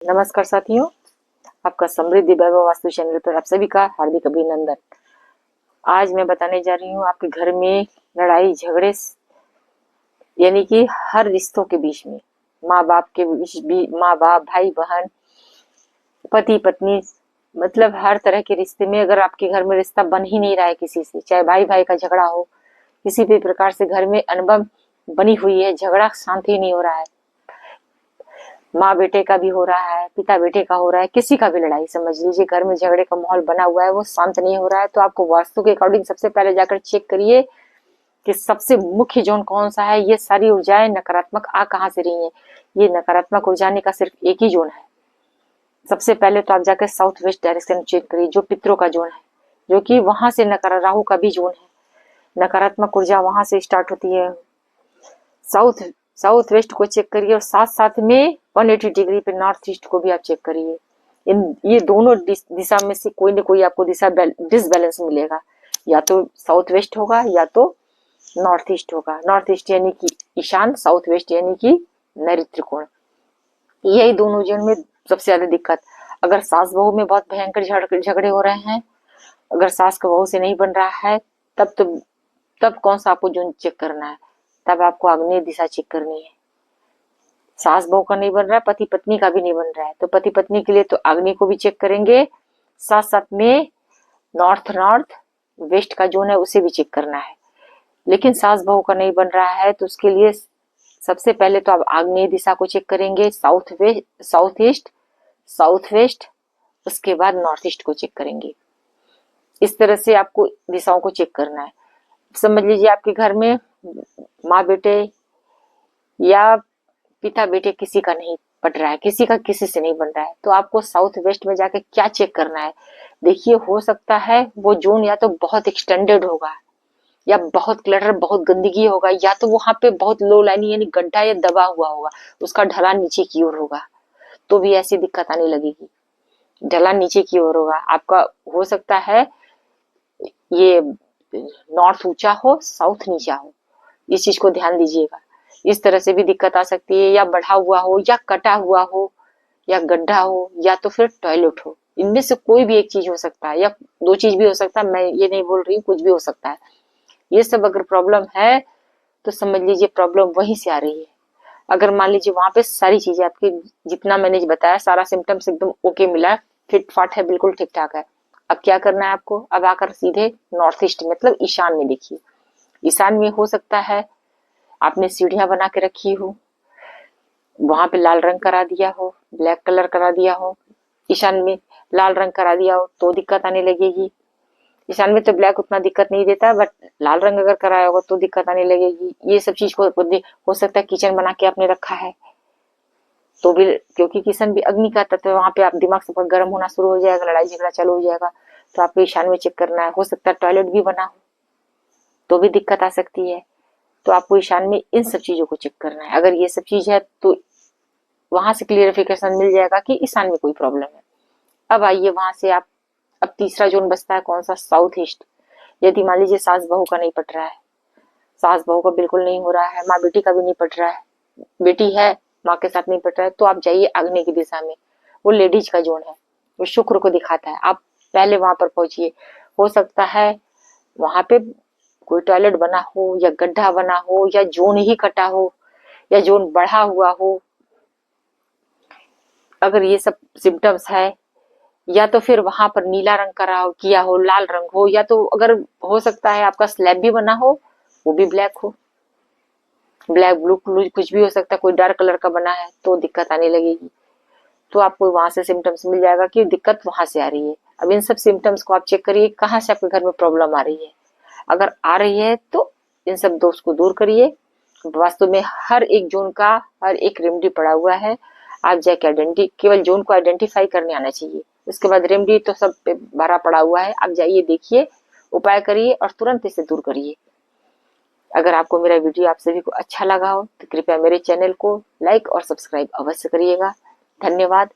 नमस्कार साथियों, आपका समृद्धि वैभव वास्तु चैनल पर आप सभी का हार्दिक अभिनंदन। आज मैं बताने जा रही हूँ आपके घर में लड़ाई झगड़े यानी कि हर रिश्तों के बीच में, माँ बाप के बीच भी, माँ बाप, भाई बहन, पति पत्नी, मतलब हर तरह के रिश्ते में अगर आपके घर में रिश्ता बन ही नहीं रहा है किसी से, चाहे भाई भाई का झगड़ा हो, किसी भी प्रकार से घर में अनबन बनी हुई है, झगड़ा शांत ही नहीं हो रहा है, माँ बेटे का भी हो रहा है, पिता बेटे का हो रहा है, किसी का भी लड़ाई समझ लीजिए, घर में झगड़े का माहौल बना हुआ है, वो शांत नहीं हो रहा है, तो आपको वास्तु के अकॉर्डिंग सबसे पहले जाकर चेक करिए कि सबसे मुख्य जोन कौन सा है। ये सारी ऊर्जाएं नकारात्मक आ कहाँ से रही है। ये नकारात्मक ऊर्जा आने का सिर्फ एक ही जोन है। सबसे पहले तो आप जाकर साउथ वेस्ट डायरेक्शन चेक करिए, जो पितरों का जोन है, जो कि वहां से राहु का भी जोन है, नकारात्मक ऊर्जा वहां से स्टार्ट होती है। साउथ साउथ वेस्ट को चेक करिए और साथ साथ में 180 डिग्री पे नॉर्थ ईस्ट को भी आप चेक करिए। इन ये दोनों दिशा में से कोई ना कोई आपको दिशा डिसबैलेंस मिलेगा, या तो साउथ वेस्ट होगा या तो नॉर्थ ईस्ट होगा। नॉर्थ ईस्ट यानी कि ईशान, साउथ वेस्ट यानी कि नैऋत्य त्रिकोण। यही दोनों जोन में सबसे ज्यादा दिक्कत। अगर सास बहू में बहुत भयंकर झगड़े हो रहे हैं, अगर सास का बहू से नहीं बन रहा है, तब कौन सा आपको जोन चेक करना है, तब आपको आग्नेय दिशा चेक करनी है। सास बहू का नहीं बन रहा है, पति पत्नी का भी नहीं बन रहा है, तो पति पत्नी के लिए तो आग्नेय को भी चेक करेंगे, साथ साथ में नॉर्थ वेस्ट का जोन है उसे भी चेक करना है। लेकिन सास बहू का नहीं बन रहा है तो उसके लिए सबसे पहले तो आप आग्नेय दिशा को चेक करेंगे, साउथ ईस्ट, साउथ वेस्ट, उसके बाद नॉर्थ ईस्ट को चेक करेंगे। इस तरह से आपको दिशाओं को चेक करना है। समझ लीजिए आपके घर में माँ बेटे या पिता बेटे किसी का नहीं पट रहा है, किसी का किसी से नहीं बन रहा है, तो आपको साउथ वेस्ट में जाके क्या चेक करना है। देखिए, हो सकता है वो जोन या तो बहुत एक्सटेंडेड होगा, या बहुत क्लटर, बहुत गंदगी होगा, या तो वहां पे बहुत लो लाइनिंग यानी गड्ढा या दबा हुआ होगा, उसका ढलान नीचे की ओर होगा, तो भी ऐसी दिक्कत आने लगेगी। ढलान नीचे की ओर होगा आपका, हो सकता है ये नॉर्थ ऊंचा हो, साउथ नीचा हो, इस चीज को ध्यान दीजिएगा। इस तरह से भी दिक्कत आ सकती है, या बढ़ा हुआ हो, या कटा हुआ हो, या गड्ढा हो, या तो फिर टॉयलेट हो। इनमें से कोई भी एक चीज हो सकता है, या दो चीज भी हो सकता है, मैं ये नहीं बोल रही हूँ, कुछ भी हो सकता है। ये सब अगर प्रॉब्लम है तो समझ लीजिए प्रॉब्लम वहीं से आ रही है। अगर मान लीजिए वहां पे सारी चीजें आपकी, जितना मैंने बताया, सारा सिम्टम्स एकदम ओके मिला है, फिट फाट है, बिल्कुल ठीक ठाक है, अब क्या करना है आपको, अब आकर सीधे नॉर्थ ईस्ट मतलब ईशान में देखिए। ईशान में हो सकता है आपने सीढ़ियां बना के रखी हो, वहां पे लाल रंग करा दिया हो, ब्लैक कलर करा दिया हो, ईशान में लाल रंग करा दिया हो तो दिक्कत आने लगेगी। ईशान में तो ब्लैक उतना दिक्कत नहीं देता, बट लाल रंग अगर कराया होगा तो दिक्कत आने लगेगी। ये सब चीज को हो सकता है किचन बना के आपने रखा है तो भी, क्योंकि किचन भी अग्नि का तत्व है, वहां पे आप दिमाग से बहुत गर्म होना शुरू हो जाएगा, लड़ाई झगड़ा चालू हो जाएगा, तो आपको ईशान में चेक करना है। हो सकता है टॉयलेट भी बना हो तो भी दिक्कत आ सकती है, तो आपको ईशान में इन सब चीजों को चेक करना है। अगर ये सब चीज है तो वहां से क्लियरिफिकेशन मिल जाएगा कि ईशान में कोई प्रॉब्लम है। अब आइए वहां से आप, अब तीसरा जोन बचता है कौन सा, साउथ ईस्ट। यदि मान लीजिए सास बहू का नहीं पट रहा है, सास बहू का बिल्कुल नहीं हो रहा है, माँ बेटी का भी नहीं पट रहा है, बेटी है माँ के साथ नहीं पट रहा है, तो आप जाइए आग्नेय की दिशा में, वो लेडीज का जोन है, वो शुक्र को दिखाता है, आप पहले वहां पर पहुंचिए। हो सकता है वहां पे कोई टॉयलेट बना हो, या गड्ढा बना हो, या जोन ही कटा हो, या जोन बढ़ा हुआ हो। अगर ये सब सिम्टम्स है, या तो फिर वहां पर नीला रंग करा किया हो, लाल रंग हो, या तो अगर हो सकता है आपका स्लैब भी बना हो, वो भी ब्लैक हो, ब्लैक ब्लू कुछ भी हो सकता है, कोई डार्क कलर का बना है तो दिक्कत आने लगेगी। तो आपको वहां से सिम्टम्स मिल जाएगा कि दिक्कत वहां से आ रही है। अब इन सब सिम्टम्स को आप चेक करिए कहाँ से आपके घर में प्रॉब्लम आ रही है। अगर आ रही है तो इन सब दोष को दूर करिए। वास्तव में हर एक जोन का हर एक रेमेडी पड़ा हुआ है, आप जाके केवल जोन को आइडेंटिफाई करने आना चाहिए, उसके बाद रेमेडी तो सब पे भरा पड़ा हुआ है, आप जाइए देखिए, उपाय करिए और तुरंत इसे दूर करिए। अगर आपको मेरा वीडियो आप सभी को अच्छा लगा हो तो कृपया मेरे चैनल को लाइक और सब्सक्राइब अवश्य करिएगा। धन्यवाद।